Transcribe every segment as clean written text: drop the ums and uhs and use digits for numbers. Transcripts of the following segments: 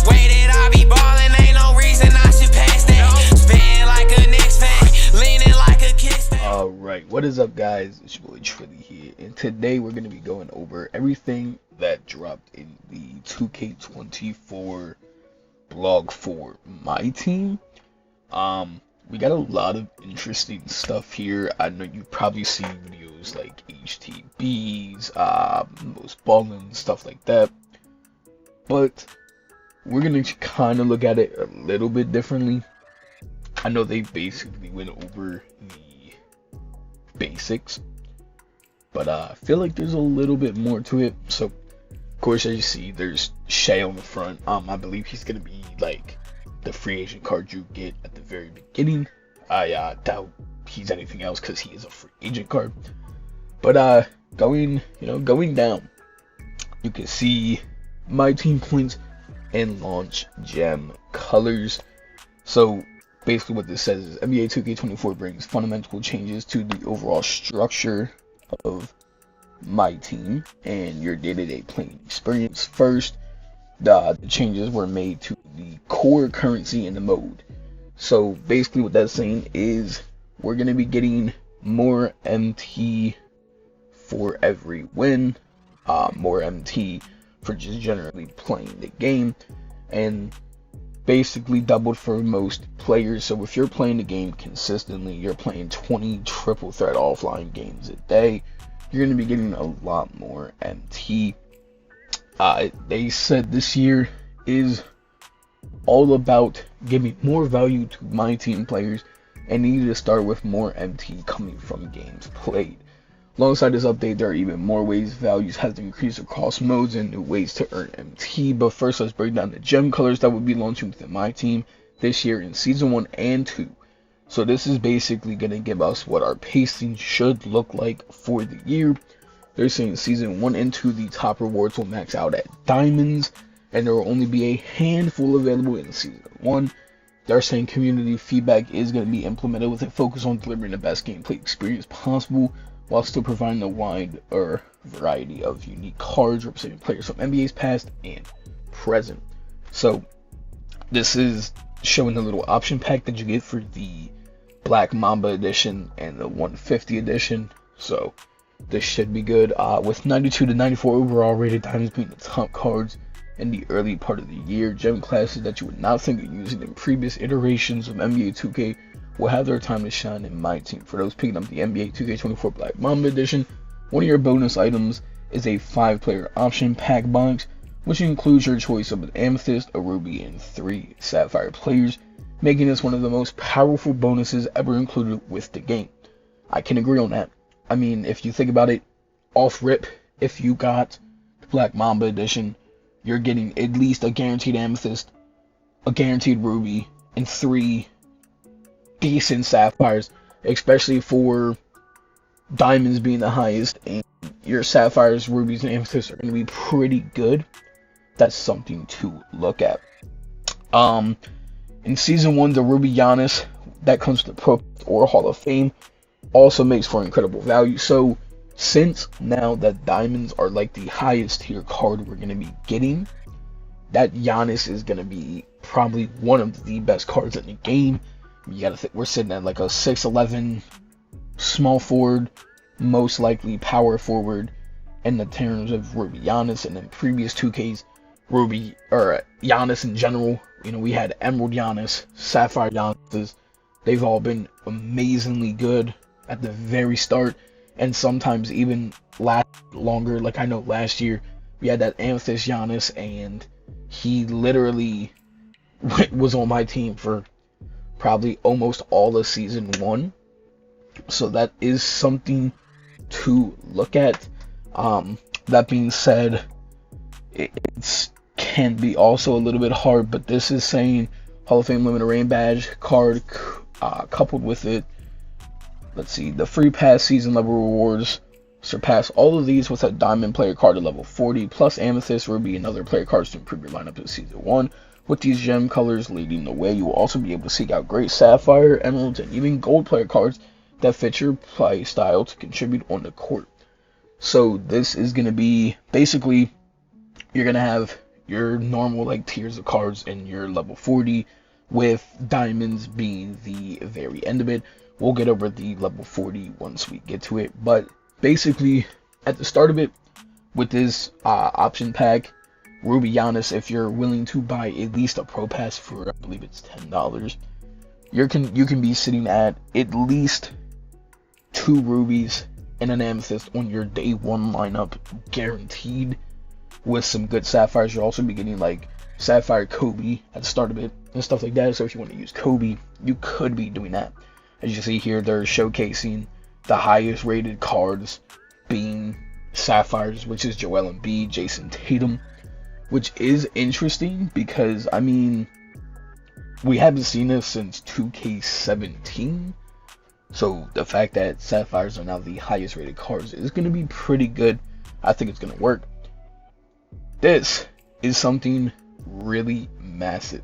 Way that I be ballin', ain't no reason I should pass that. Spittin' like a Knicks fan, leaning like a kiss. Alright, what is up guys? It's your boy Trilly here, and today we're going to be going over everything that dropped in the 2K24 blog for MyTeam. We got a lot of interesting stuff here. I know you've probably seen videos like HTBs, most ballin', stuff like that. But we're going to kind of look at it a little bit differently. I know they basically went over the basics, but I feel like there's a little bit more to it. So, of course, as you see, there's Shay on the front. I believe he's going to be like the free agent card you get at the very beginning. I doubt he's anything else because he is a free agent card. But going down, you can see MyTeam points and launch gem colors. So basically what this says is NBA 2K24 brings fundamental changes to the overall structure of MyTeam and your day-to-day playing experience. First, the changes were made to the core currency in the mode. So basically what that's saying is we're going to be getting more MT for every win, more MT for just generally playing the game, and basically doubled for most players. So if you're playing the game consistently, you're playing 20 triple threat offline games a day, you're going to be getting a lot more MT. They said this year is all about giving more value to MyTeam players and needed to start with more MT coming from games played. Alongside this update, there are even more ways values have increased across modes and new ways to earn MT. But first, let's break down the gem colors that will be launching within MyTeam this year in Season 1 and 2. So this is basically going to give us what our pacing should look like for the year. They're saying Season 1 and 2, the top rewards will max out at diamonds, and there will only be a handful available in Season 1. They're saying community feedback is going to be implemented with a focus on delivering the best gameplay experience possible, while still providing a wide variety of unique cards representing players from NBA's past and present. So this is showing the little option pack that you get for the Black Mamba edition and the 150 edition. So this should be good. With 92 to 94 overall rated diamonds being the top cards in the early part of the year, gem classes that you would not think of using in previous iterations of NBA 2K will have their time to shine in MyTeam. For those picking up the NBA 2K24 Black Mamba edition, one of your bonus items is a 5-player option pack box, which includes your choice of an Amethyst, a Ruby, and 3 Sapphire players, making this one of the most powerful bonuses ever included with the game. I can agree on that. I mean, if you think about it, off rip, if you got the Black Mamba edition, you're getting at least a guaranteed Amethyst, a guaranteed Ruby, and 3 decent Sapphires, especially for diamonds being the highest, and your Sapphires, Rubies, and Amethysts are going to be pretty good. That's something to look at. In Season 1, the Ruby Giannis that comes with the Pro or Hall of Fame also makes for incredible value. So since now that diamonds are like the highest tier card we're going to be getting, that Giannis is going to be probably one of the best cards in the game. You gotta think we're sitting at like a 6'11" small forward, most likely power forward in the terms of Ruby Giannis, and in previous 2Ks, Ruby or Giannis in general. You know, we had Emerald Giannis, Sapphire Giannis. They've all been amazingly good at the very start, and sometimes even last longer. Like I know last year we had that Amethyst Giannis, and he literally was on my team for probably almost all of Season 1. So that is something to look at. That being said, it can be also a little bit hard, but this is saying Hall of Fame limited rain badge card coupled with it. Let's see, the free pass season level rewards surpass all of these with a diamond player card at level 40, plus Amethyst, Ruby, and other player cards to improve your lineup in Season 1. With these gem colors leading the way, you will also be able to seek out great Sapphire, Emeralds, and even Gold player cards that fit your play style to contribute on the court. So this is going to be, basically, you're going to have your normal like tiers of cards in your level 40, with diamonds being the very end of it. We'll get over the level 40 once we get to it, but basically at the start of it, with this option pack, Ruby Giannis, if you're willing to buy at least a Pro Pass for, I believe it's $10, you can be sitting at least 2 rubies and an amethyst on your day 1 lineup, guaranteed. With some good sapphires, you'll also be getting like Sapphire Kobe at the start of it and stuff like that. So if you want to use Kobe, you could be doing that. As you see here, they're showcasing the highest rated cards being sapphires, which is Joel Embiid, Jason Tatum, which is interesting because, I mean, we haven't seen this since 2K17. So the fact that sapphires are now the highest rated cards is going to be pretty good. I think it's going to work. This is something really massive.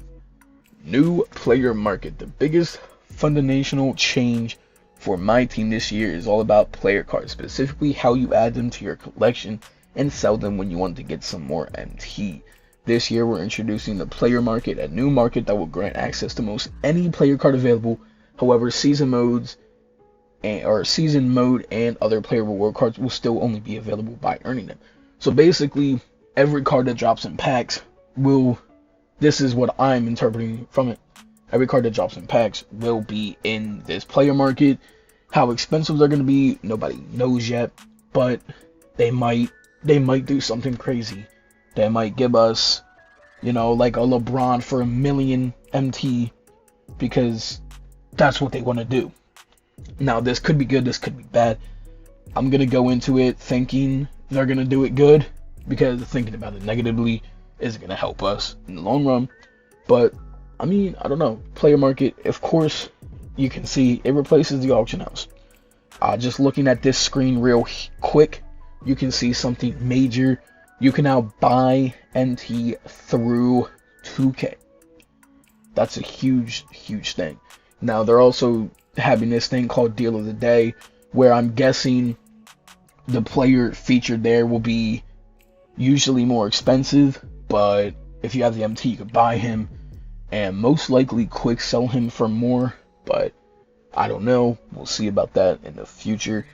New player market. The biggest fundamental change for my team this year is all about player cards, specifically how you add them to your collection and sell them when you want to get some more MT. This year we're introducing the player market, a new market that will grant access to most any player card available. However, season mode and other player reward cards will still only be available by earning them. So basically, every card that drops in packs will, this is what I'm interpreting from it, every card that drops in packs will be in this player market. How expensive they're going to be, nobody knows yet, but they might do something crazy. They might give us, you know, like a LeBron for 1 million MT, because that's what they want to do. Now, this could be good, this could be bad. I'm going to go into it thinking they're going to do it good, because thinking about it negatively isn't going to help us in the long run. But, I mean, I don't know. Player market, of course, you can see it replaces the auction house. Just looking at this screen real quick, you can see something major. You can now buy NT through 2K. That's a huge, huge thing. Now, they're also having this thing called Deal of the Day, where I'm guessing the player featured there will be usually more expensive, but if you have the MT, you could buy him and most likely quick sell him for more, but I don't know. We'll see about that in the future.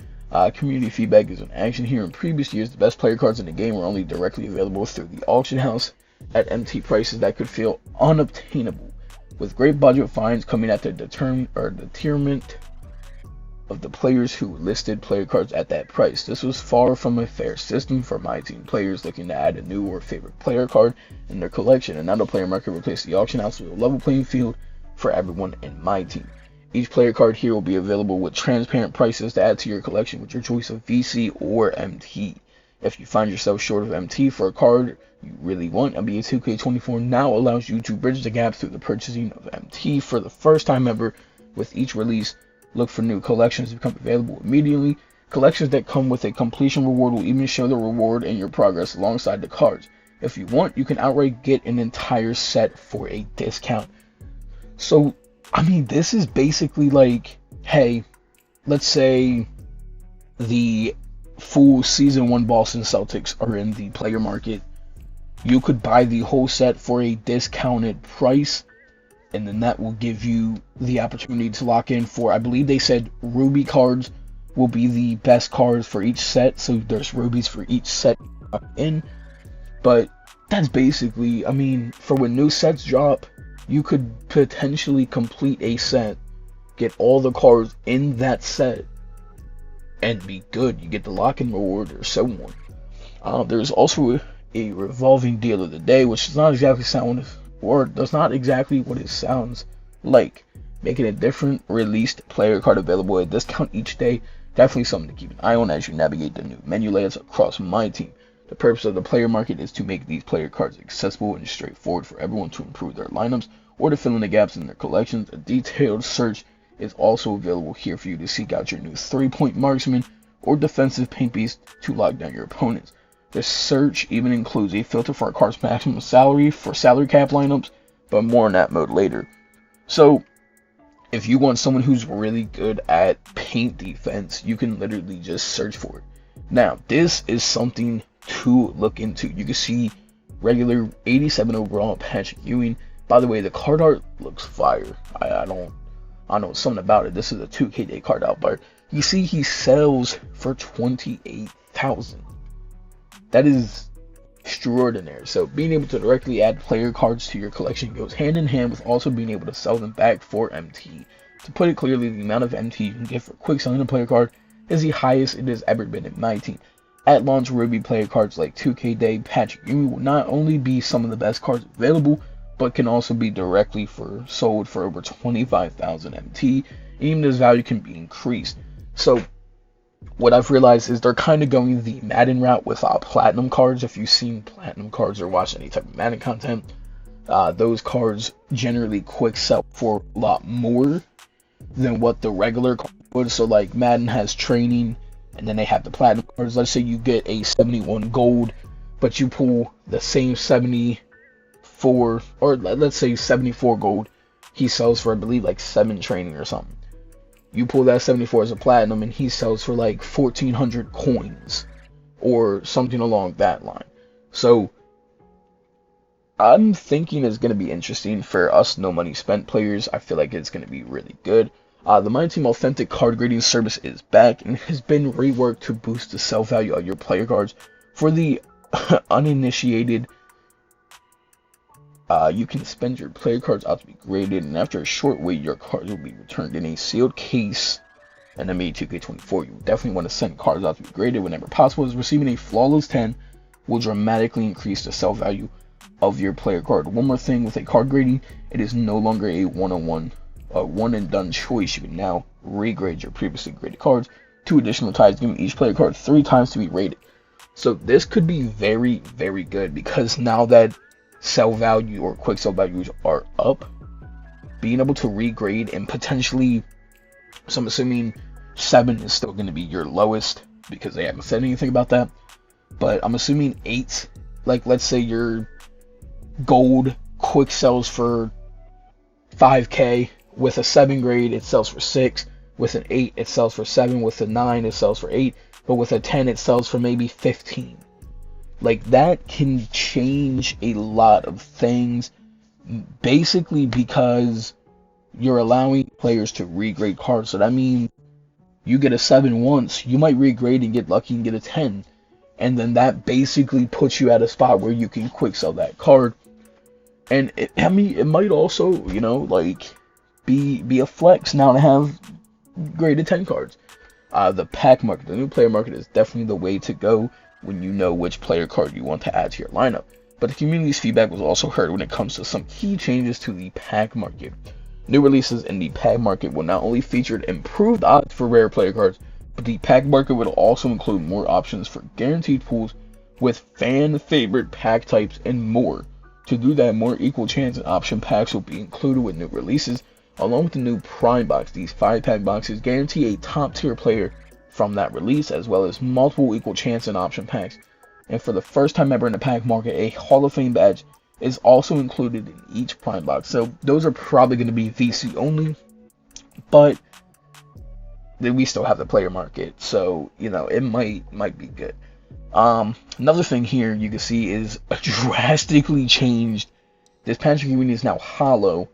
Community feedback is in action here. In previous years, the best player cards in the game were only directly available through the auction house at MT prices that could feel unobtainable, with great budget finds coming at the determinant of the players who listed player cards at that price. This was far from a fair system for my team players looking to add a new or favorite player card in their collection, and now the player market replaced the auction house with a level playing field for everyone in my team. Each player card here will be available with transparent prices to add to your collection with your choice of VC or MT. If you find yourself short of MT for a card you really want, NBA 2K24 now allows you to bridge the gap through the purchasing of MT for the first time ever. With each release, look for new collections to become available immediately. Collections that come with a completion reward will even show the reward in your progress alongside the cards. If you want, you can outright get an entire set for a discount. So, I mean, this is basically like, hey, let's say the full Season 1 Boston Celtics are in the player market. You could buy the whole set for a discounted price, and then that will give you the opportunity to lock in for, I believe they said Ruby cards will be the best cards for each set, so there's Rubies for each set in. But that's basically, I mean, for when new sets drop, you could potentially complete a set, get all the cards in that set, and be good. You get the lock-in reward or so on. There's also a revolving deal of the day, which does not exactly what it sounds like, making a different released player card available at a discount each day. Definitely something to keep an eye on as you navigate the new menu layouts across my team. The purpose of the player market is to make these player cards accessible and straightforward for everyone to improve their lineups or to fill in the gaps in their collections. A detailed search is also available here for you to seek out your new 3-point marksman or defensive paint beast to lock down your opponents. The search even includes a filter for a card's maximum salary for salary cap lineups, but more on that mode later. So, if you want someone who's really good at paint defense, you can literally just search for it. Now, this is something to look into. You can see regular 87 overall Patrick Ewing. By the way, the card art looks fire. I don't know something about it. This is a 2K Day card out, but you see he sells for 28,000. That is extraordinary. So being able to directly add player cards to your collection goes hand in hand with also being able to sell them back for MT. To put it clearly, the amount of MT you can get for quick selling a player card is the highest it has ever been in MyTeam. At launch, Ruby player cards like 2K Day, Patrick Ewing will not only be some of the best cards available, but can also be directly sold for over 25,000 MT, and even this value can be increased. So what I've realized is they're kind of going the Madden route with platinum cards. If you've seen platinum cards or watched any type of Madden content, those cards generally quick sell for a lot more than what the regular card would. So like Madden has training, and then they have the platinum cards. Let's say you get a 71 gold, but you pull the same 74, or let's say 74 gold, he sells for, I believe, like 7 training or something. You pull that 74 as a platinum, and he sells for like 1,400 coins, or something along that line. So I'm thinking it's going to be interesting for us no money spent players. I feel like it's going to be really good. The MyTeam Authentic card grading service is back and has been reworked to boost the sell value of your player cards. For the uninitiated, you can spend your player cards out to be graded, and after a short wait, your cards will be returned in a sealed case. And then 2K24, you definitely want to send cards out to be graded whenever possible, as receiving a flawless 10 will dramatically increase the sell value of your player card. One more thing with a card grading, it is no longer a one and done choice. You can now regrade your previously graded cards. 2 additional ties, giving each player card 3 times to be rated. So this could be very, very good, because now that sell value or quick sell values are up, being able to regrade and potentially, so I'm assuming 7 is still going to be your lowest because they haven't said anything about that, but I'm assuming 8, like let's say your gold quick sells for 5k, with a 7 grade it sells for 6, with an 8 it sells for 7, with a 9 it sells for 8, but with a 10 it sells for maybe 15. Like, that can change a lot of things, basically because you're allowing players to regrade cards. So that means you get a 7 once, you might regrade and get lucky and get a 10, and then that basically puts you at a spot where you can quick sell that card. And it might also, like, be a flex now to have graded 10 cards. The pack market, the new player market, is definitely the way to go when you know which player card you want to add to your lineup. But the community's feedback was also heard when it comes to some key changes to the pack market. New releases in the pack market will not only feature improved odds for rare player cards, but the pack market will also include more options for guaranteed pools with fan favorite pack types and more. To do that, more equal chance and option packs will be included with new releases. Along with the new Prime box, these 5-pack boxes guarantee a top tier player from that release, as well as multiple equal chance and option packs. And for the first time ever in the pack market, a Hall of Fame badge is also included in each Prime box. So those are probably going to be VC only, but then we still have the player market, so it might be good. Another thing here you can see is a drastically changed. This Patrick Ewing is now hollow,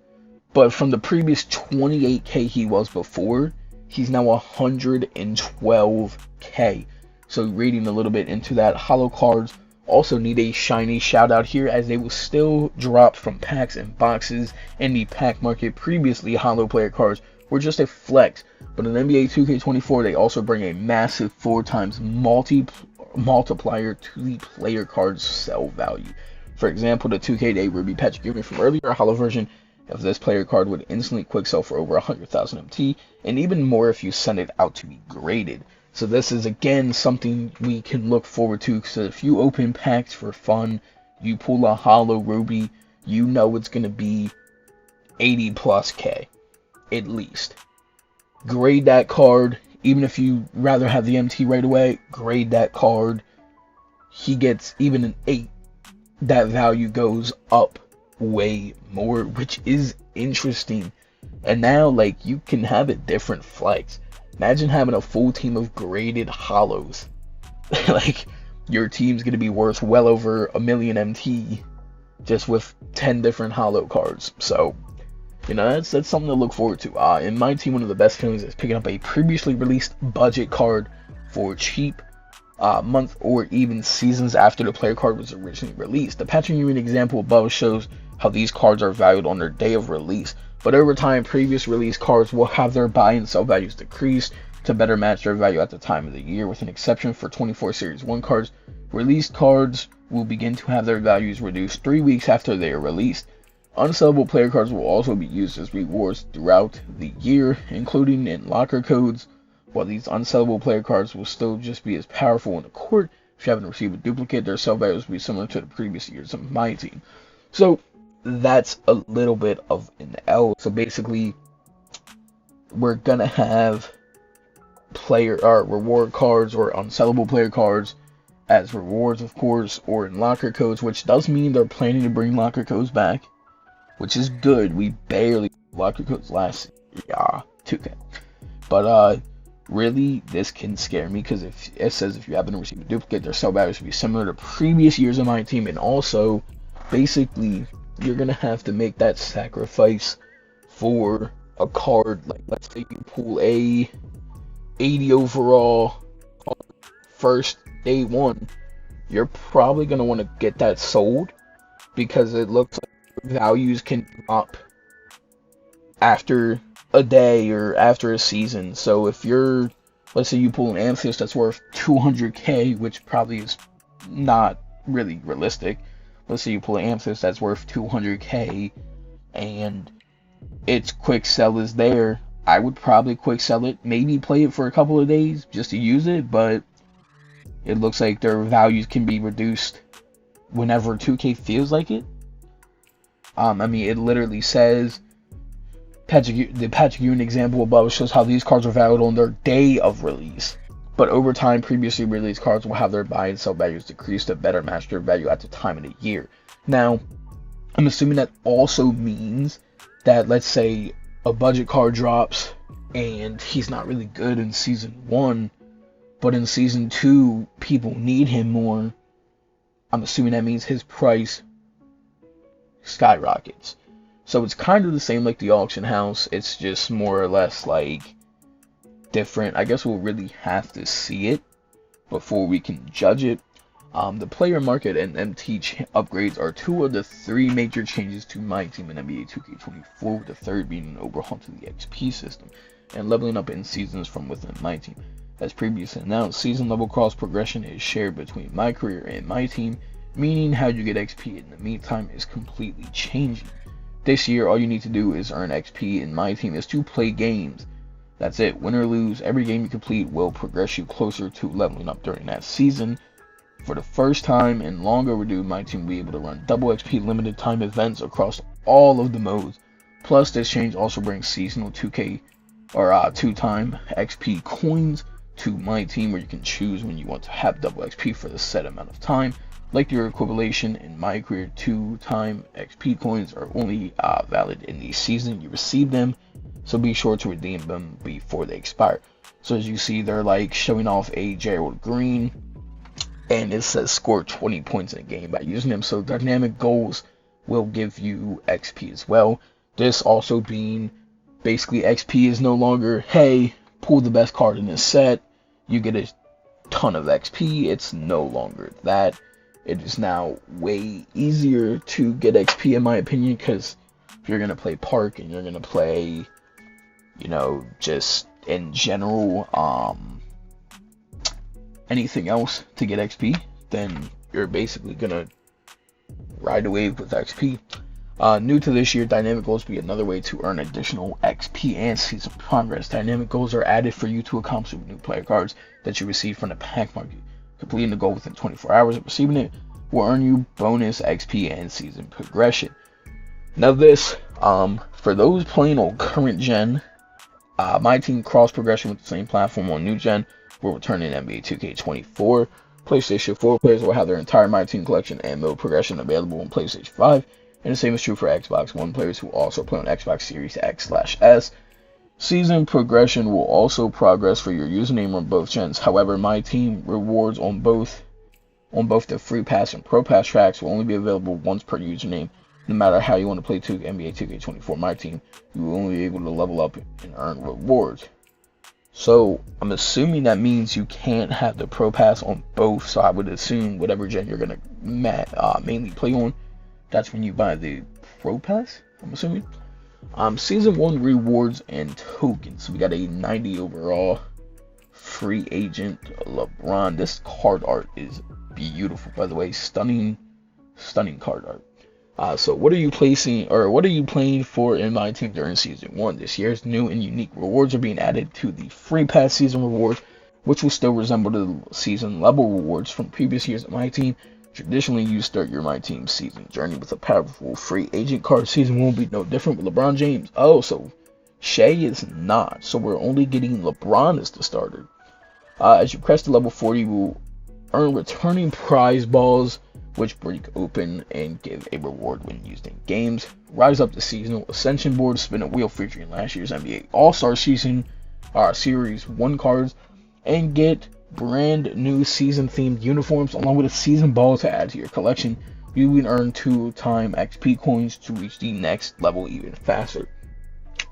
but from the previous 28k he was before, he's now 112k. So reading a little bit into that, hollow cards also need a shiny shout out here, as they will still drop from packs and boxes in the pack market. Previously, hollow player cards were just a flex, but in NBA 2K24 they also bring a massive 4 times multiplier to the player card's sell value. For example, the 2K Day Ruby Patrick Ewing from earlier hollow version of this player card would instantly quick sell for over 100,000 MT, and even more if you send it out to be graded. So this is again something we can look forward to, because if you open packs for fun, you pull a hollow Ruby, it's going to be 80 plus K at least. Grade that card, even if you rather have the MT right away, grade that card. He gets even an 8, that value goes up way more, which is interesting. And now, like, you can have a different flex. Imagine having a full team of graded hollows. Like, your team's going to be worth well over a million MT just with 10 different holo cards. So, you know, that's something to look forward to. In my team, one of the best feelings is picking up a previously released budget card for cheap, month or even seasons after the player card was originally released. The patching unit example above shows how these cards are valued on their day of release, but over time, previous release cards will have their buy and sell values decrease to better match their value at the time of the year, with an exception for 24 Series 1 cards. Released cards will begin to have their values reduced 3 weeks after they are released. Unsellable player cards will also be used as rewards throughout the year, including in locker codes. While these unsellable player cards will still just be as powerful in the court, if you haven't received a duplicate, their sell values will be similar to the previous years of my team. So that's a little bit of an L. So basically, we're gonna have reward cards or unsellable player cards as rewards, of course, or in locker codes, which does mean they're planning to bring locker codes back, which is good. We barely locker codes last year, 2K. But really, this can scare me because if it says if you happen to receive a duplicate, their sell values will be similar to previous years of my team, and also basically you're gonna have to make that sacrifice for a card. Like, let's say you pull a 80 overall first day one, you're probably gonna want to get that sold because it looks like values can drop after a day or after a season. So if you're, let's say you pull an Amethyst that's worth 200k, which probably is not really realistic. Let's say you pull an Amethyst that's worth 200k and its quick sell is there. I would probably quick sell it, maybe play it for a couple of days just to use it, but it looks like their values can be reduced whenever 2K feels like it. I mean, it literally says, the patching unit example above shows how these cards are valued on their day of release. But over time, previously released cards will have their buy and sell values decrease to better match their value at the time of the year. Now, I'm assuming that also means that, let's say a budget card drops and he's not really good in Season 1, but in Season 2, people need him more. I'm assuming that means his price skyrockets. So it's kind of the same like the auction house. It's just more or less like different. I guess we'll really have to see it before we can judge it. The player market and MT upgrades are two of the three major changes to my team in NBA 2K24, with the third being an overhaul to the XP system and leveling up in seasons from within my team. As previously announced, season level cross progression is shared between my career and my team, meaning how you get XP in the meantime is completely changing. This year, all you need to do is earn XP in my team is to play games. That's it. Win or lose, every game you complete will progress you closer to leveling up during that season. For the first time in long overdue, my team will be able to run double XP limited time events across all of the modes. Plus, this change also brings seasonal 2K or 2-time XP coins to my team, where you can choose when you want to have double XP for the set amount of time. Like your equivalation in my career, 2-time XP coins are only valid in the season you receive them, so be sure to redeem them before they expire. So as you see, they're like showing off a Gerald Green, and it says score 20 points in a game by using them. So dynamic goals will give you XP as well. This also being basically XP is no longer, hey, pull the best card in this set, you get a ton of XP. It's no longer that. It is now way easier to get XP, in my opinion, because if you're going to play Park and you're going to play, you know, just in general, anything else to get XP, then you're basically going to ride the wave with XP. New to this year, dynamic goals will be another way to earn additional XP and season progress. Dynamic goals are added for you to accomplish with new player cards that you receive from the pack market. Completing the goal within 24 hours of receiving it will earn you bonus XP and season progression. Now this, for those playing on current gen, my team cross progression with the same platform on new gen will return in NBA 2K24. PlayStation 4 players will have their entire My Team collection and mode progression available on PlayStation 5, and the same is true for Xbox One players who also play on Xbox Series X/S. Season progression will also progress for your username on both gens. However, My Team rewards on both on both the Free Pass and Pro Pass tracks will only be available once per username. No matter how you want to play NBA 2K24 MyTeam, you will only be able to level up and earn rewards. So I'm assuming that means you can't have the Pro Pass on both. So I would assume whatever gen you're gonna mainly play on, that's when you buy the Pro Pass, I'm assuming. Season 1 rewards and tokens. We got a 90 overall free agent LeBron. This card art is beautiful, by the way. Stunning card art. So what are you playing for in my team during season 1? This year's new and unique rewards are being added to the Free Pass season rewards, which will still resemble the season level rewards from previous years at my team. Traditionally, you start your My Team season journey with a powerful free agent card. Season 1 will be no different with LeBron James. Oh, so Shea is not. So we're only getting LeBron as the starter. As you crest to level 40, you will earn returning prize balls, which break open and give a reward when used in games. Rise up the seasonal ascension board, spin a wheel featuring last year's NBA All-Star season Series 1 cards, and get brand new season themed uniforms along with a season ball to add to your collection. You will earn 2-time XP coins to reach the next level even faster.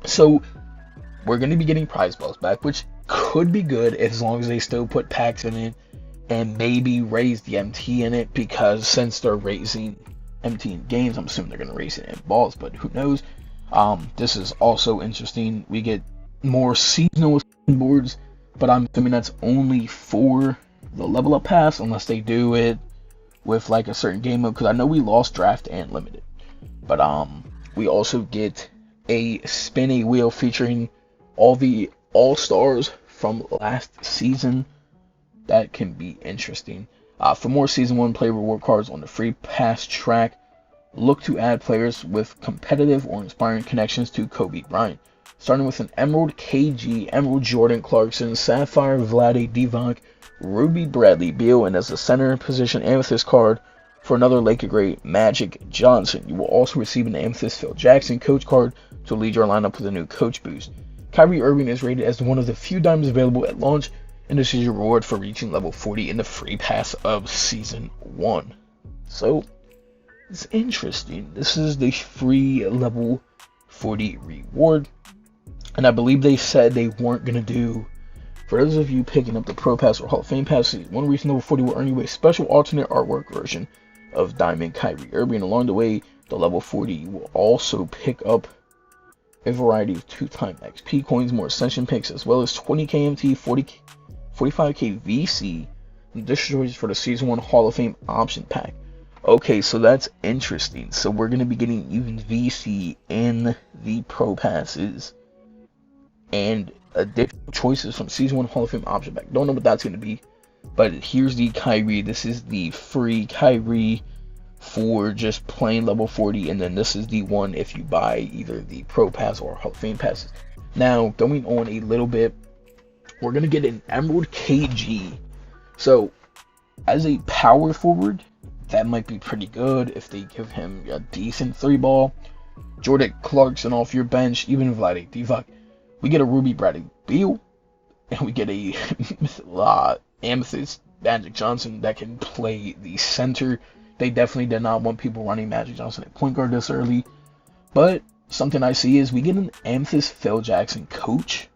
So we're going to be getting prize balls back, which could be good as long as they still put packs in it and maybe raise the MT in it, because since they're raising MT in games, I'm assuming they're going to raise it in balls, but who knows. This is also interesting. We get more seasonal boards, but I'm assuming that's only for the level up pass unless they do it with like a certain game mode, because I know we lost draft and limited. But we also get a spin a wheel featuring all the all-stars from last season. That can be interesting. For more season 1 player reward cards on the Free Pass track, look to add players with competitive or inspiring connections to Kobe Bryant, starting with an Emerald KG, Emerald Jordan Clarkson, Sapphire Vlade Divac, Ruby Bradley Beal, and as a center position Amethyst card for another Laker great, Magic Johnson. You will also receive an Amethyst Phil Jackson coach card to lead your lineup with a new coach boost. Kyrie Irving is rated as one of the few diamonds available at launch, and this is your reward for reaching level 40 in the Free Pass of Season 1. So, it's interesting. This is the free level 40 reward. And I believe they said they weren't going to do, for those of you picking up the Pro Pass or Hall of Fame Pass, one reason level 40 will earn you a special alternate artwork version of Diamond Kyrie Irving. Along the way, the level 40 will also pick up a variety of 2-time XP coins, more Ascension picks, as well as 20k MT, 45k VC, and destroys for the Season 1 Hall of Fame option pack. Okay, so that's interesting. So we're going to be getting even VC in the Pro Passes and additional choices from Season 1 Hall of Fame option pack. Don't know what that's going to be, but here's the Kyrie. This is the free Kyrie for just plain level 40, and then this is the one if you buy either the Pro Pass or Hall of Fame passes. Now, going on a little bit, we're going to get an Emerald KG. So, as a power forward, that might be pretty good if they give him a decent 3-ball. Jordan Clarkson off your bench, even Vlade Divac. We get a Ruby Bradley Beal, and we get a Amethyst Magic Johnson that can play the center. They definitely did not want people running Magic Johnson at point guard this early. But something I see is we get an Amethyst Phil Jackson coach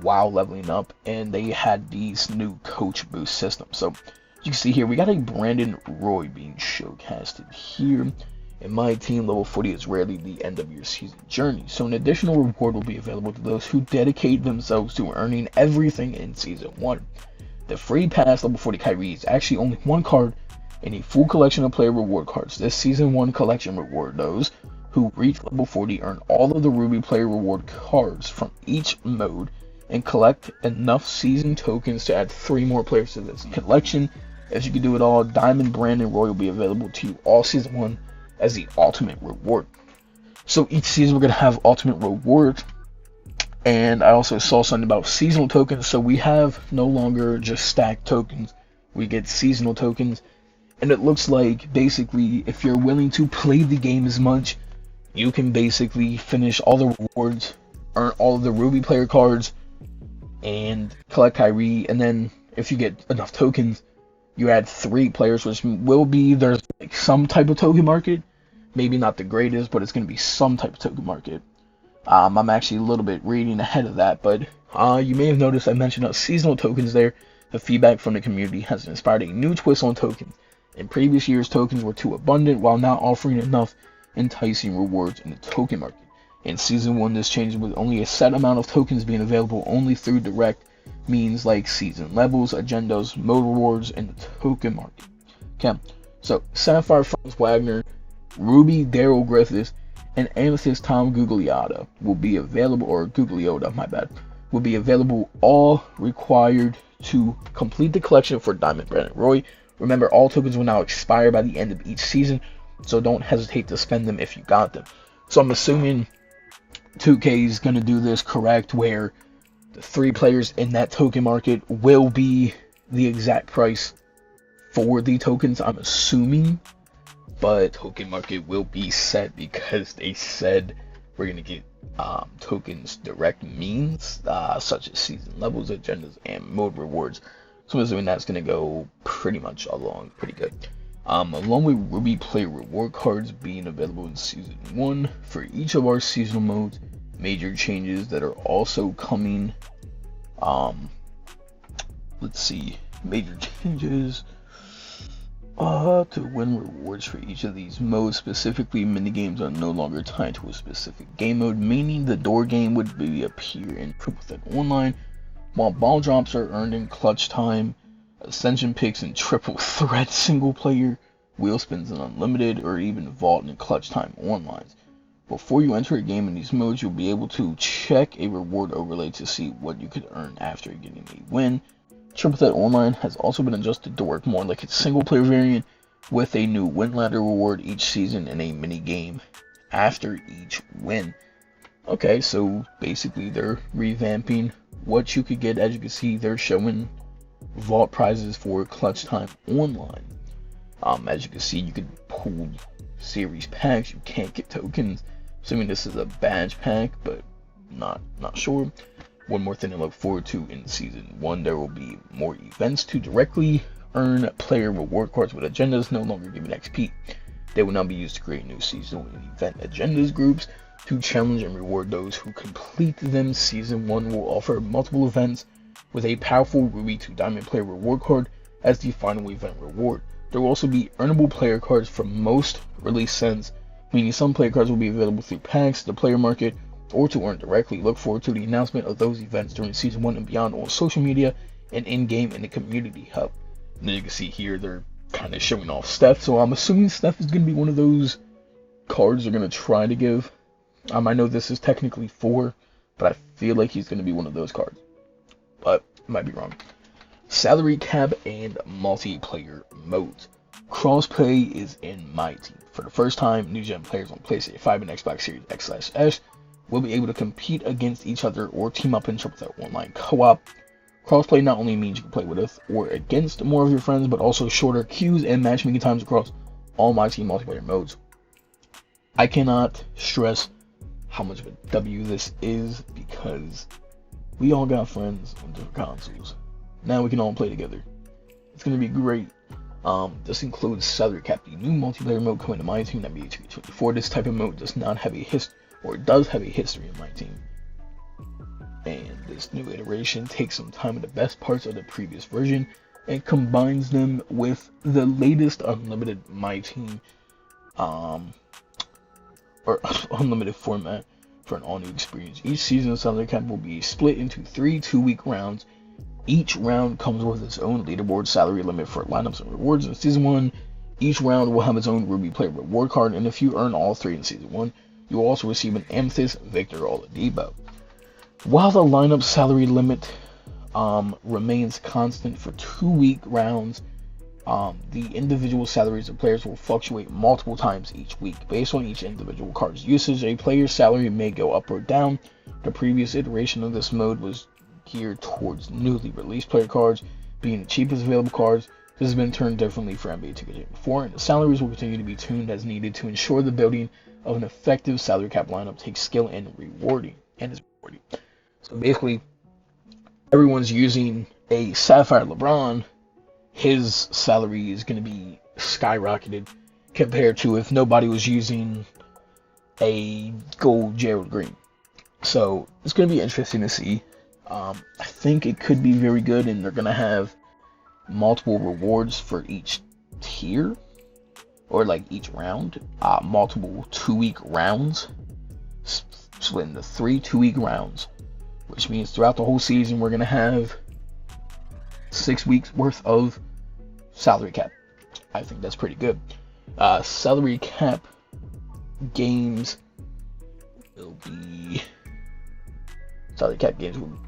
while leveling up, and they had these new coach boost systems. So you can see here, we got a Brandon Roy being showcasted here. In my team, level 40 is rarely the end of your season journey, so an additional reward will be available to those who dedicate themselves to earning everything in Season 1. The Free Pass level 40 Kyrie is actually only one card in a full collection of player reward cards. This Season 1 collection reward, those who reach level 40 earn all of the Ruby player reward cards from each mode and collect enough season tokens to add 3 more players to this collection. If you can do it all, Diamond Brandon Roy will be available to you all Season 1 as the ultimate reward. So each season we're going to have ultimate rewards. And I also saw something about seasonal tokens. So we have no longer just stacked tokens. We get seasonal tokens. And it looks like basically if you're willing to play the game as much, you can basically finish all the rewards, earn all of the Ruby player cards, and collect Kyrie. And then if you get enough tokens, You add 3 players, which will be there's like some type of token market. Maybe not the greatest, but it's going to be some type of token market. I'm actually a little bit reading ahead of that, but you may have noticed I mentioned seasonal tokens there. The feedback from the community has inspired a new twist on tokens. In previous years, tokens were too abundant while not offering enough enticing rewards in the token market. In Season 1, this changes with only a set amount of tokens being available only through direct means like season levels, agendas, mode rewards, and the token market. Okay, so Sapphire Franz Wagner, Ruby Daryl Griffiths, and Amethyst Tom Gugliotta will be available, or Gugliotta, my bad, will be available, all required to complete the collection for Diamond Brandon Roy. Remember, all tokens will now expire by the end of each season, so don't hesitate to spend them if you got them. So I'm assuming 2K is going to do this correct, where the 3 players in that token market will be the exact price for the tokens, I'm assuming. But token market will be set because they said we're going to get tokens direct means, such as season levels, agendas, and mode rewards. So I'm assuming that's going to go pretty much along pretty good. Along with Ruby player reward cards being available in Season 1 for each of our seasonal modes, major changes that are also coming. Let's see, major changes to win rewards for each of these modes. Specifically, minigames are no longer tied to a specific game mode, meaning the door game would appear in Triple Threat Online, while ball drops are earned in clutch time, ascension picks in Triple Threat single player, wheel spins in Unlimited, or even vault in clutch time online. Before you enter a game in these modes, you'll be able to check a reward overlay to see what you could earn after getting a win. Triple Threat Online has also been adjusted to work more like its single player variant, with a new win ladder reward each season and a mini game after each win. Okay, so basically they're revamping what you could get. As you can see, they're showing vault prizes for clutch time online. As you can see, you can pull series packs. You can't get tokens. Assuming this is a badge pack, but not sure. One more thing to look forward to in Season 1, there will be more events to directly earn player reward cards, with agendas no longer giving XP. They will now be used to create new seasonal and event agendas groups to challenge and reward those who complete them. Season 1 will offer multiple events with a powerful Ruby to Diamond player reward card as the final event reward. There will also be earnable player cards from most release sets, meaning some player cards will be available through packs, the player market, or to earn directly. Look forward to the announcement of those events during Season 1 and beyond on social media and in-game in the community hub. And then you can see here they're kind of showing off Steph, so I'm assuming Steph is going to be one of those cards they're going to try to give. I know this is technically 4, but I feel like he's going to be one of those cards, but I might be wrong. Salary cap and multiplayer modes. Crossplay is in MyTeam. For the first time, new gen players on PlayStation 5 and Xbox Series X/S will be able to compete against each other or team up in Triple Threat Online co-op. Crossplay not only means you can play with or against more of your friends, but also shorter queues and matchmaking times across all MyTeam multiplayer modes. I cannot stress how much of a W this is, because we all got friends on different consoles. Now we can all play together. It's going to be great. This includes Salary Cap, the new multiplayer mode coming to MyTeam, NBA 2K24. This type of mode does not have a does have a history in MyTeam. And this new iteration takes some time in the best parts of the previous version and combines them with the latest unlimited MyTeam or unlimited format for an all-new experience. Each season of Salary Cap will be split into 3 2-week rounds. Each round comes with its own leaderboard, salary limit for lineups and rewards. In Season 1, each round will have its own Ruby player reward card, and if you earn all 3 in Season 1, you will also receive an Amethyst Victor Oladipo. While the lineup salary limit remains constant for 2-week rounds, the individual salaries of players will fluctuate multiple times each week. Based on each individual card's usage, a player's salary may go up or down. The previous iteration of this mode was geared towards newly released player cards, being the cheapest available cards. This has been turned differently for NBA 2K24, and the salaries will continue to be tuned as needed to ensure the building of an effective salary cap lineup takes skill and is rewarding. So basically, everyone's using a Sapphire LeBron. his salary is going to be skyrocketed compared to if nobody was using a gold Gerald Green. So it's going to be interesting to see. I think it could be very good, and they're going to have multiple rewards for each tier, or like each round, multiple 2-week rounds, split into 3 2-week rounds, which means throughout the whole season we're going to have 6 weeks worth of salary cap. I think that's pretty good. Salary cap games will be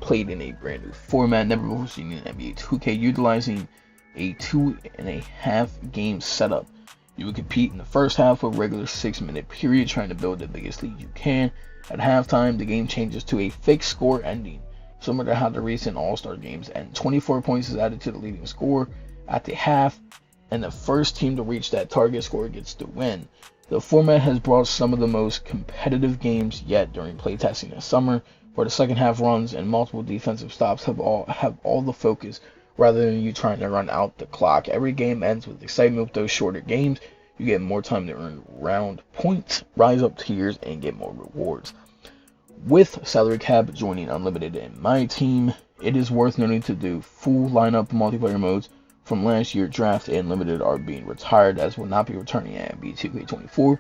played in a brand new format, never before seen in NBA 2K, utilizing a 2.5 game setup. You will compete in the first half of a regular 6-minute period, trying to build the biggest lead you can. At halftime, the game changes to a fixed score ending, similar to how the recent All-Star games end. 24 points is added to the leading score at the half, and the first team to reach that target score gets the win. The format has brought some of the most competitive games yet during playtesting this summer, where the second half runs and multiple defensive stops have all the focus rather than you trying to run out the clock. Every game ends with excitement. With those shorter games, you get more time to earn round points, rise up tiers, and get more rewards. With salary cap joining Unlimited and MyTeam, it is worth noting to do full lineup multiplayer modes from last year's draft and limited are being retired, as will not be returning at NBA 2K24.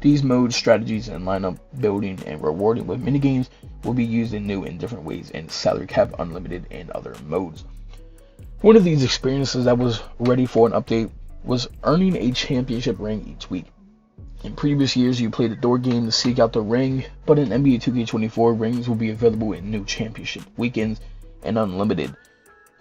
These modes, strategies, and lineup building and rewarding with minigames will be used in new and different ways in salary cap, unlimited, and other modes. One of these experiences that was ready for an update was earning a championship ring each week. In previous years, you played a door game to seek out the ring, but in NBA 2K24, rings will be available in new championship weekends and unlimited.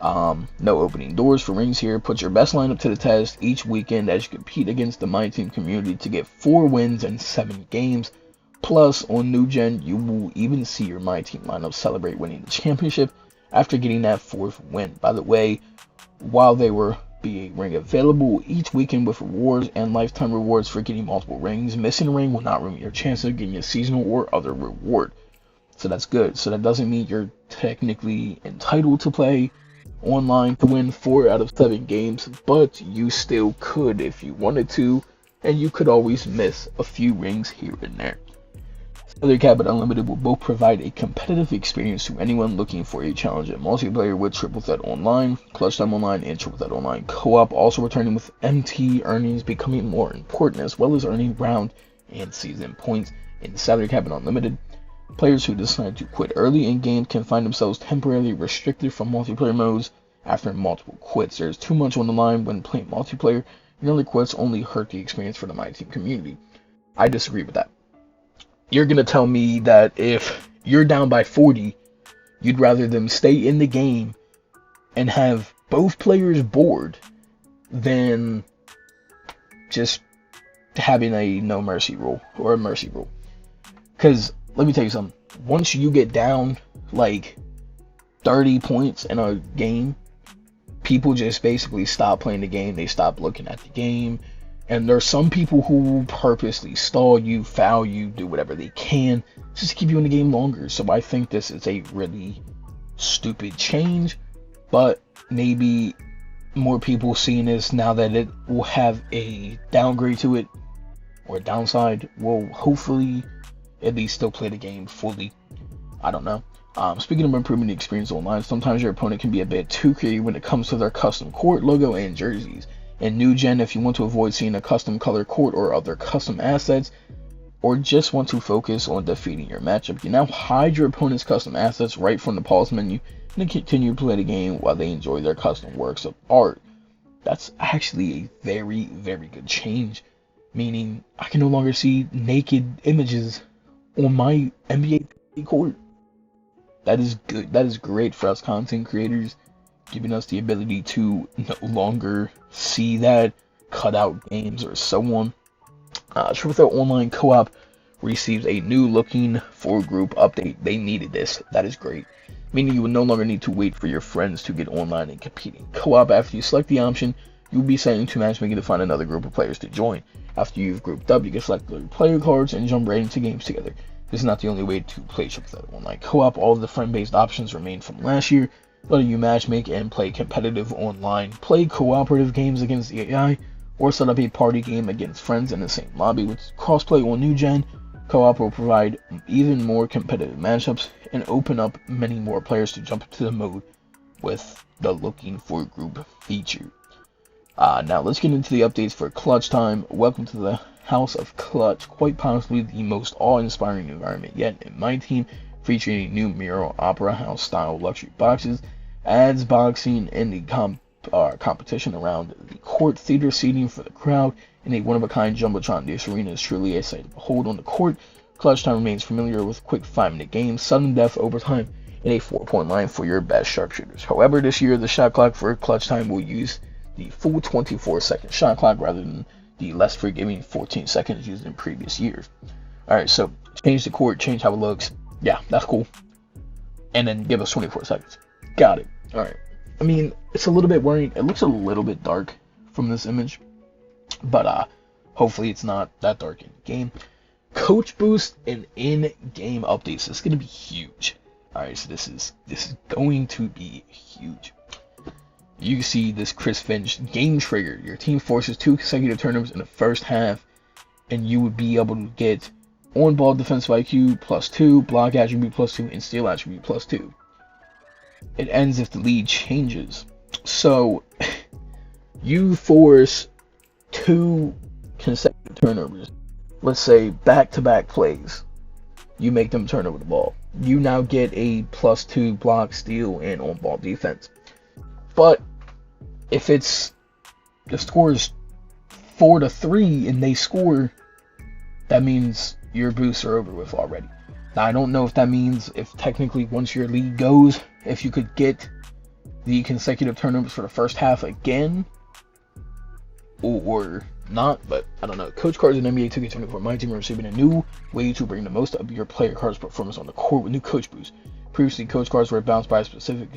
No opening doors for rings here. Put your best lineup to the test each weekend as you compete against the MyTeam community to get 4 wins in 7 games. Plus, on New Gen, you will even see your MyTeam lineup celebrate winning the championship after getting that 4th win. By the way, while there will be a ring available each weekend with rewards and lifetime rewards for getting multiple rings, missing a ring will not ruin your chances of getting a seasonal or other reward. So that's good. So that doesn't mean you're technically entitled to play online to win 4 out of 7 games, but you still could if you wanted to, and you could always miss a few rings here and there. Salary Cap and Unlimited will both provide a competitive experience to anyone looking for a challenge in multiplayer with Triple Threat Online, Clutch Time Online, and Triple Threat Online Co-op, also returning with MT earnings becoming more important, as well as earning round and season points in Salary Cap and Unlimited. Players who decide to quit early in game can find themselves temporarily restricted from multiplayer modes after multiple quits. There's too much on the line when playing multiplayer, and early quits only hurt the experience for the MyTeam community. I disagree with that. You're going to tell me that if you're down by 40, you'd rather them stay in the game and have both players bored than just having a no mercy rule or a mercy rule. Because let me tell you something. Once you get down like 30 points in a game, people just basically stop playing the game. They stop looking at the game. And there's some people who purposely stall you, foul you, do whatever they can just to keep you in the game longer. So I think this is a really stupid change, but maybe more people seeing this now that it will have a downgrade to it, or a downside, will hopefully at least still play the game fully. I don't know. Speaking of improving the experience online, sometimes your opponent can be a bit too creative when it comes to their custom court, logo, and jerseys. In New Gen, if you want to avoid seeing a custom color court or other custom assets, or just want to focus on defeating your matchup, you now hide your opponent's custom assets right from the pause menu and then continue to play the game while they enjoy their custom works of art. That's actually a very, very good change, meaning I can no longer see naked images on my NBA court. That is good. That is great for us content creators, giving us the ability to no longer see that, cut out games or so on. Triple Threat Online Co-op receives a new looking 4-group update. They needed this. That is great. Meaning you will no longer need to wait for your friends to get online and compete in co-op. After you select the option, you will be sent into matchmaking to find another group of players to join. After you've grouped up, you can select your player cards and jump right into games together. This is not the only way to play Triple Threat Online Co-op. All of the friend-based options remain from last year. Whether you matchmake and play competitive online, play cooperative games against the AI, or set up a party game against friends in the same lobby with crossplay on new gen, co-op will provide even more competitive matchups and open up many more players to jump into the mode with the looking for group feature. Now let's get into the updates for Clutch Time. Welcome to the House of Clutch, quite possibly the most awe-inspiring environment yet in MyTeam, featuring new mural opera house style luxury boxes, adds boxing and the competition around the court, theater seating for the crowd, and a one-of-a-kind jumbotron. This arena is truly a sight to behold on the court. Clutch Time remains familiar with quick 5-minute games, sudden death, overtime, and a 4-point line for your best sharpshooters. However, this year the shot clock for Clutch Time will use the full 24-second shot clock rather than the less forgiving 14 seconds used in previous years. Alright, so change the court, change how it looks. Yeah, that's cool. And then give us 24 seconds. Got it. Alright. I mean, it's a little bit worrying. It looks a little bit dark from this image, but hopefully it's not that dark in the game. Coach boost and in-game updates. This is gonna be huge. Alright, so this is going to be huge. You see this Chris Finch game trigger. Your team forces 2 consecutive turnovers in the first half, and you would be able to get on-ball defensive IQ +2, block attribute +2, and steal attribute +2. It ends if the lead changes. So you force 2 consecutive turnovers. Let's say back-to-back plays. You make them turn over the ball. You now get a +2 block, steal, and on-ball defense. But if the score is 4-3 and they score, that means your boosts are over with already. Now I don't know if that means if technically once your lead goes, if you could get the consecutive turnovers for the first half again or not, but I don't know. Coach cards in NBA 2K24 MyTeam are receiving a new way to bring the most of your player cards' performance on the court with new coach boosts. Previously, coach cards were bounced by a specific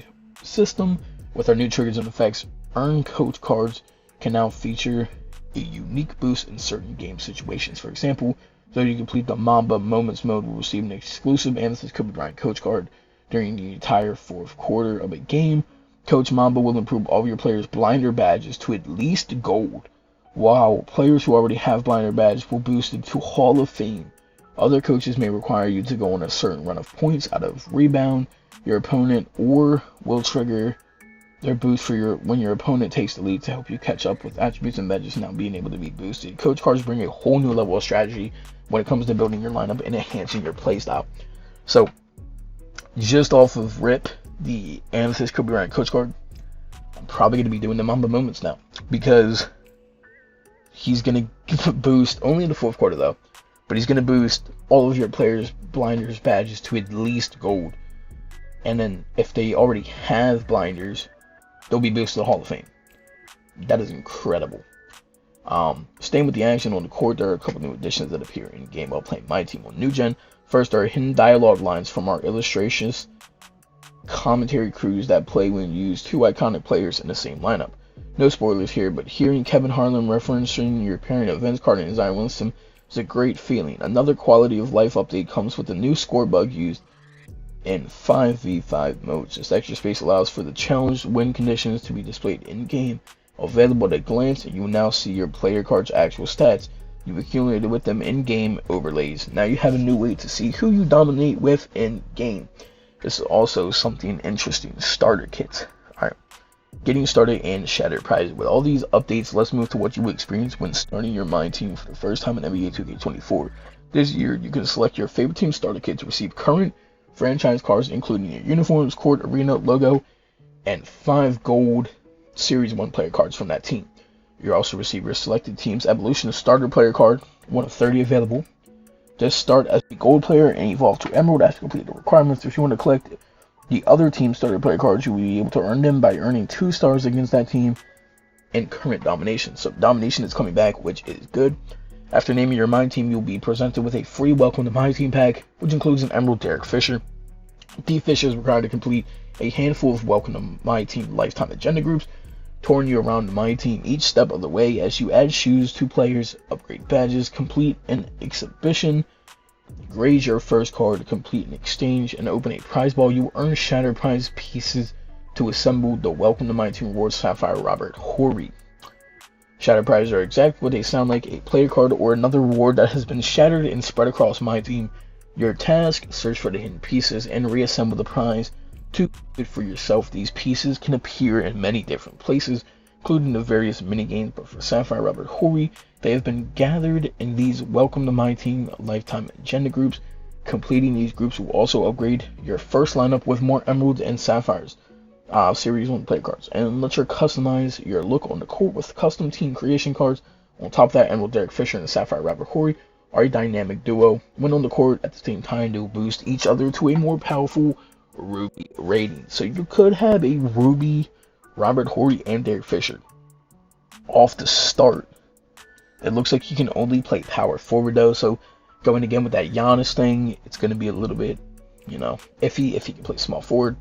system. With our new triggers and effects, earned coach cards can now feature a unique boost in certain game situations. For example, those you complete the Mamba Moments mode will receive an exclusive Amethyst Kobe Bryant coach card during the entire fourth quarter of a game. Coach Mamba will improve all of your players' blinder badges to at least gold, while players who already have blinder badges will boost it to Hall of Fame. Other coaches may require you to go on a certain run of points out of rebound your opponent, or will trigger their boost for when your opponent takes the lead to help you catch up with attributes and badges now being able to be boosted. Coach cards bring a whole new level of strategy when it comes to building your lineup and enhancing your playstyle. So, just off of RIP, the Amethyst Kobe Bryant coach card, I'm probably going to be doing the Mamba Moments now, because he's going to boost, only in the fourth quarter though, but he's going to boost all of your players' blinders badges to at least gold. And then if they already have blinders, they'll be boosted to the Hall of Fame. That is incredible. Staying with the action on the court, there are a couple new additions that appear in game while playing MyTeam on New Gen. First, there are hidden dialogue lines from our illustrations commentary crews that play when you use 2 iconic players in the same lineup. No spoilers here, but hearing Kevin Harlan referencing your parent at Vince Carter and Zion Williamson is a great feeling. Another quality of life update comes with a new score bug used in 5v5 modes. This extra space allows for the challenged win conditions to be displayed in-game. Available at a glance, you will now see your player card's actual stats you've accumulated with them in-game overlays. Now you have a new way to see who you dominate with in-game. This is also something interesting. Starter kits. Alright, getting started and shattered prizes. With all these updates, let's move to what you will experience when starting your MyTeam for the first time in NBA 2K24. This year, you can select your favorite team starter kit to receive current franchise cards, including your uniforms, court, arena, logo, and 5 gold Series 1 player cards from that team. You'll also receive your selected team's Evolution starter player card, one of 30 available. Just start as a gold player and evolve to Emerald after completing the requirements. If you want to collect the other team's starter player cards, you will be able to earn them by earning 2 stars against that team in current domination. So domination is coming back, which is good. After naming your MyTeam, you'll be presented with a free Welcome to MyTeam pack, which includes an Emerald Derek Fisher. D. Fisher is required to complete a handful of Welcome to MyTeam lifetime agenda groups, touring you around MyTeam each step of the way as you add shoes to players, upgrade badges, complete an exhibition, grade your first card, complete an exchange, and open a prize ball. You will earn shattered prize pieces to assemble the Welcome to My Team Rewards Sapphire Robert Horry. Shattered prizes are exactly what they sound like, a player card or another reward that has been shattered and spread across My Team. Your task, search for the hidden pieces and reassemble the prize. To complete for yourself, these pieces can appear in many different places, including the various minigames, but for Sapphire Robert Horry, they have been gathered in these Welcome to My Team Lifetime Agenda groups. Completing these groups will also upgrade your first lineup with more Emeralds and Sapphires, Series 1 play cards, and let you customize your look on the court with custom team creation cards. On top of that, Emerald Derek Fisher and Sapphire Robert Horry are a dynamic duo. When on the court at the same time, they will boost each other to a more powerful Ruby rating. So you could have a Ruby, Robert Horry, and Derek Fisher off the start. It looks like you can only play power forward though, so going again with that Giannis thing, it's going to be a little bit, iffy if he can play small forward.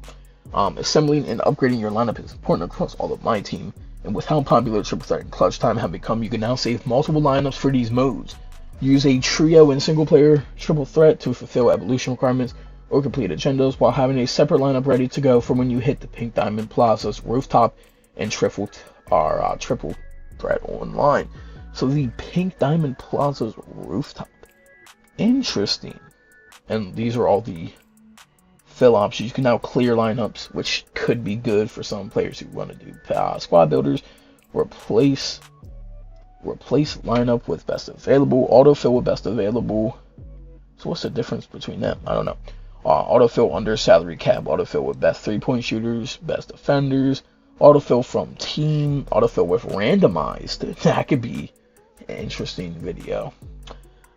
Assembling and upgrading your lineup is important across all of My Team, and with how popular Triple Threat and Clutch Time have become, you can now save multiple lineups for these modes. Use a trio and single player Triple Threat to fulfill evolution requirements or complete agendas while having a separate lineup ready to go for when you hit the Pink Diamond Plaza's Rooftop and Triple Threat Online. So the Pink Diamond Plaza's Rooftop. Interesting. And these are all the fill options. You can now clear lineups, which could be good for some players who want to do squad builders. Replace lineup with best available. Autofill with best available. So what's the difference between them? I don't know. Autofill under salary cap. Autofill with best 3-point shooters, best defenders. Autofill from team. Autofill with randomized. That could be an interesting video.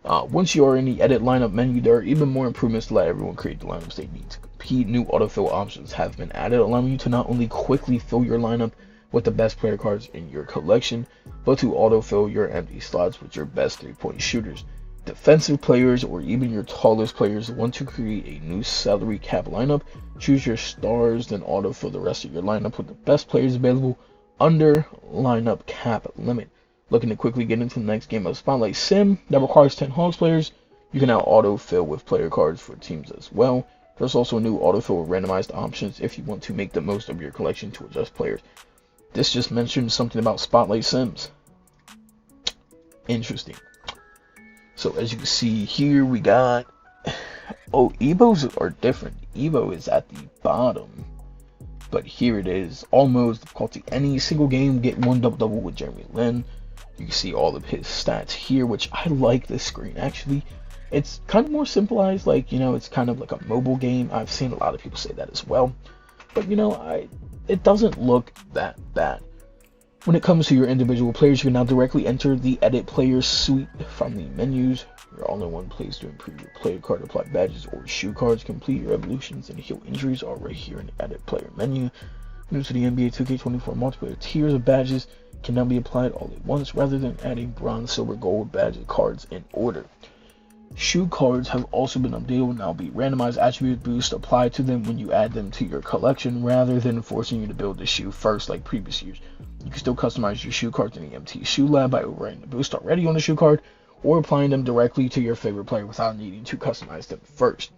Once you are in the edit lineup menu, there are even more improvements to let everyone create the lineups they need to compete. New autofill options have been added, allowing you to not only quickly fill your lineup with the best player cards in your collection, but to autofill your empty slots with your best 3-point shooters. Defensive players, or even your tallest players, want to create a new salary cap lineup. Choose your stars, then autofill the rest of your lineup with the best players available under lineup cap limit. Looking to quickly get into the next game of Spotlight Sim that requires 10 Hogs players, you can now autofill with player cards for teams as well. There's also a new autofill with randomized options if you want to make the most of your collection to adjust players. This just mentioned something about Spotlight Sims. Interesting. So as you can see here, we got... Oh, Evos are different. Evo is at the bottom. But here it is. All modes, difficulty any, single game, get 1 double-double with Jeremy Lin. You can see all of his stats here, which I like this screen actually. It's kind of more simplified, it's kind of like a mobile game. I've seen a lot of people say that as well. But it doesn't look that bad. When it comes to your individual players, you can now directly enter the edit player suite from the menus. Your all-in-one place to improve your player card, apply badges or shoe cards, complete your evolutions, and heal injuries are right here in the edit player menu. New to the NBA 2K24 multiplayer tiers of badges can now be applied all at once rather than adding bronze, silver, gold badge cards in order. Shoe cards have also been updated, will now be randomized attribute boost applied to them when you add them to your collection rather than forcing you to build the shoe first like previous years. You can still customize your shoe cards in the MT Shoe Lab by overwriting the boost already on the shoe card or applying them directly to your favorite player without needing to customize them first.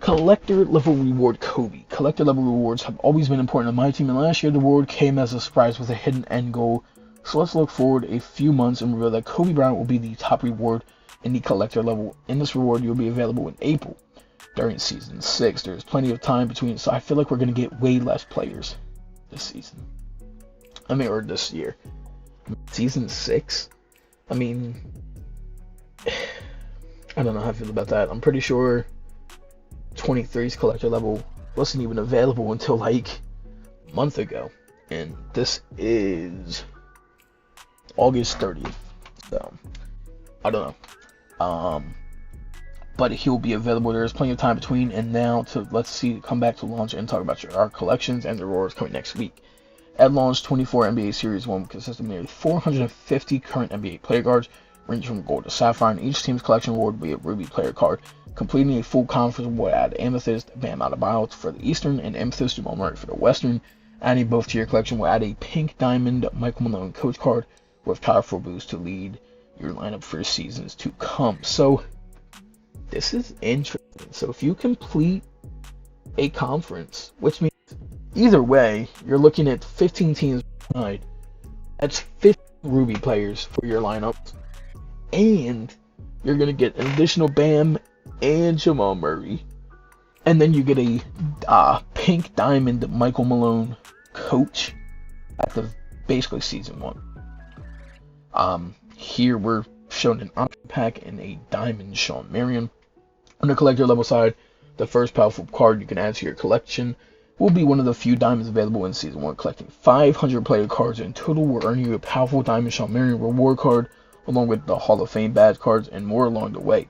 Collector level reward Kobe. Collector level rewards have always been important on My Team, and last year the reward came as a surprise with a hidden end goal. So let's look forward a few months and reveal that Kobe Bryant will be the top reward in the collector level. In this reward, you'll be available in April during season 6. There's plenty of time between, so I feel like we're gonna get way less players this season. Or this year. Season 6. I don't know how I feel about that. I'm pretty sure 23's collector level wasn't even available until like a month ago, and this is August 30th, so I don't know. But he'll be available. There's plenty of time between and now to come back to launch and talk about our collections and the rewards coming next week. At launch, 24 NBA Series 1 consists of nearly 450 current NBA player cards, ranging from gold to sapphire, and each team's collection award will be a ruby player card. Completing a full conference will add Amethyst, Bam Adebayo for the Eastern, and Amethyst Jamal Murray for the Western. Adding both to your collection will add a pink diamond Michael Malone coach card with powerful boost to lead your lineup for seasons to come. So this is interesting. So if you complete a conference, which means Either way, you're looking at 15 teams side. That's 50 Ruby players for your lineups, and you're gonna get an additional Bam and Jamal Murray, and then you get a pink diamond Michael Malone coach at the basically season 1. Here we're shown an option pack and a diamond Shawn Marion. On the collector level side, the first powerful card you can add to your collection will be one of the few diamonds available in Season 1. Collecting 500 player cards in total will earn you a powerful diamond Shawn Marion reward card, along with the Hall of Fame badge cards and more along the way.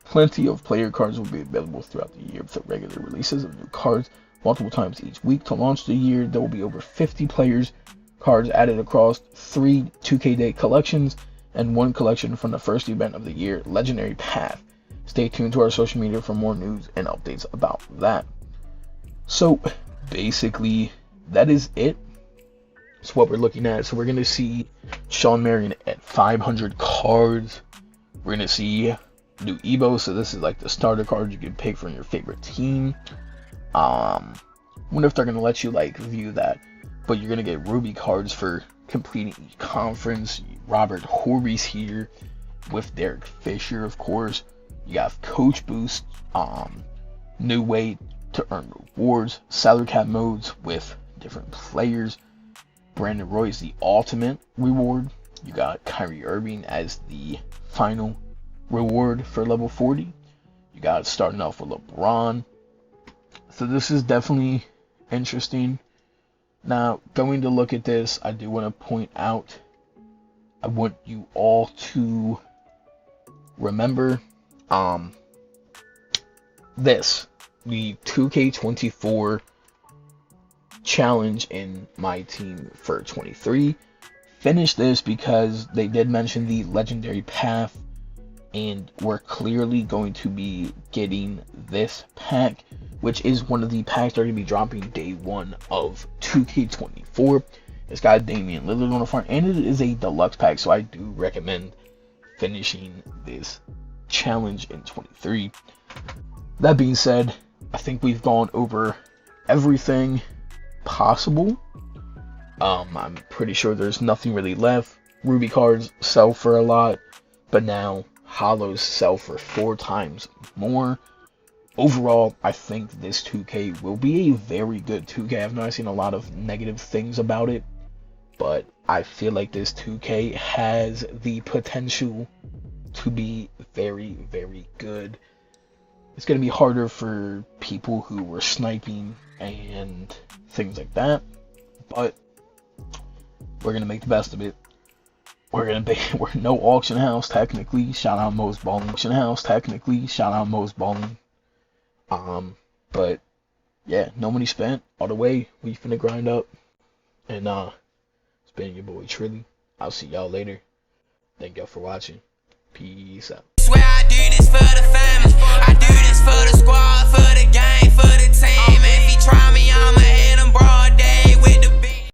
Plenty of player cards will be available throughout the year with the regular releases of new cards multiple times each week. To launch the year, there will be over 50 players cards added across 3 2K Day collections and 1 collection from the first event of the year, Legendary Path. Stay tuned to our social media for more news and updates about that. So basically, that is it. That's what we're looking at. So we're going to see Shawn Marion at 500 cards. We're going to see new Evo. So this is like the starter card you can pick from your favorite team. Wonder if they're going to let you like view that. But you're going to get Ruby cards for completing each conference. Robert Horry's here with Derek Fisher, of course. You got Coach Boost, new way to earn rewards, salary cap modes with different players. Brandon Roy's the ultimate reward. You got Kyrie Irving as the final reward for level 40. You got starting off with LeBron. So this is definitely interesting. Now, going to look at this, I do want to point out, I want you all to remember this, the 2K24 challenge in MyTeam for 23. Finish this because they did mention the Legendary Path, and we're clearly going to be getting this pack, which is one of the packs that are going to be dropping day 1 of 2K24. It's got Damian Lillard on the front, and it is a deluxe pack, so I do recommend finishing this challenge in 23. That being said, I think we've gone over everything possible. I'm pretty sure there's nothing really left. Ruby cards sell for a lot, but now Hollows sell for 4 times more. Overall, I think this 2K will be a very good 2K. I've not seen a lot of negative things about it, but I feel like this 2K has the potential to be very, very good. It's going to be harder for people who were sniping and things like that, but we're going to make the best of it. We're no auction house technically. Shout out Most Balling auction house technically. Shout out Most Balling. But yeah, no money spent. All the way, we finna grind up. And it's been your boy Trilly. I'll see y'all later. Thank y'all for watching. Peace out. Swear I do this for the family. I do this for the squad.